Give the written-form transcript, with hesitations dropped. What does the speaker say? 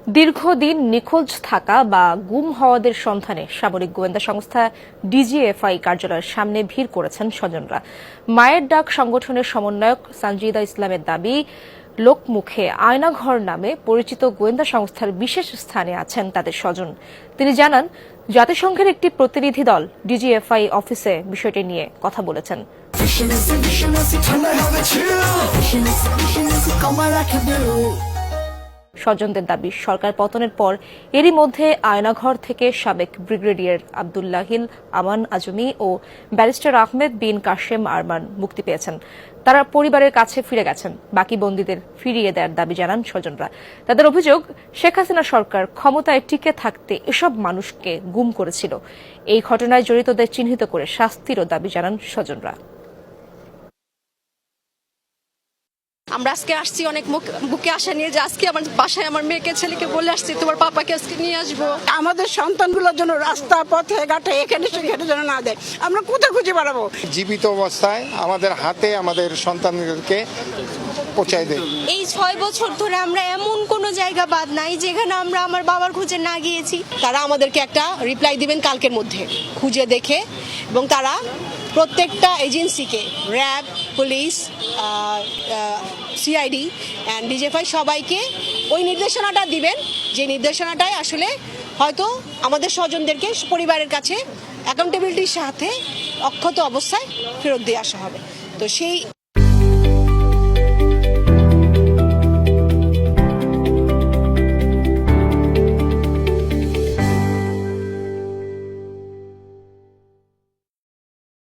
দীর্ঘদিন নিখোঁজ থাকা বা গুম হওয়াদের সন্ধানে সামরিক গোয়েন্দা সংস্থা ডিজিএফআই কার্যালয়ের সামনে ভিড় করেছেন স্বজনরা। মায়ের ডাক সংগঠনের সমন্বয়ক সানজিদা ইসলামের দাবি, লোকমুখে আয়নাঘর নামে পরিচিত গোয়েন্দা সংস্থার বিশেষ স্থানে আছেন তাদের স্বজন। তিনি জানান, জাতিসংঘের একটি প্রতিনিধি দল ডিজিএফআই অফিসে বিষয়টি নিয়ে কথা বলেছেন। স্বজনদের দাবি, সরকার পতনের পর এরই মধ্যে আয়নাঘর থেকে সাবেক ব্রিগেডিয়ার আব্দুল্লাহিল আমান আজমি ও ব্যারিস্টার আহমেদ বিন কাশেম আরমান মুক্তি পেয়েছেন। তারা পরিবারের কাছে ফিরে গেছেন। বাকি বন্দীদের ফিরিয়ে দেওয়ার দাবি জানান স্বজনরা। তাদের অভিযোগ, শেখ হাসিনা সরকার ক্ষমতায় টিকে থাকতে এসব মানুষকে গুম করেছিল। এই ঘটনায় জড়িতদের চিহ্নিত করে শাস্তিরও দাবি জানান স্বজনরা। আমরা আজকে আসছি অনেক বুকে আশা নিয়ে, যে আজকে আমার বাসায় আমার মেয়েকে ছেলেকে বলে আসছি তোমার পাপাকে আজকে নিয়ে আসবো। আমাদের সন্তানগুলোর জন্য রাস্তা পথে ঘাটে এখানে সেখানে যেন না দেয়, আমরা কোথায় খুঁজে বেড়াবো। জীবিত অবস্থায় আমাদের হাতে আমাদের সন্তানদেরকে পৌঁছায় দেয়। এই 6 বছর ধরে আমরা এমন কোনো জায়গা বাদ নাই যেখানে আমরা আমার বাবার খোঁজে না গিয়েছি। তারা আমাদেরকে একটা রিপ্লাই দিবেন কালকের মধ্যে খুঁজে দেখে, এবং তারা প্রত্যেকটা এজেন্সিকে, RAB, police, CID and DGFI সবাইকে ওই নির্দেশনাটা দিবেন, যে নির্দেশনাটাই আসলে হয়তো আমাদের স্বজনদেরকে পরিবারের কাছে অ্যাকাউন্টেবিলিটির সাথে অক্ষত অবস্থায় ফেরত দিয়ে আসা হবে। তো সেই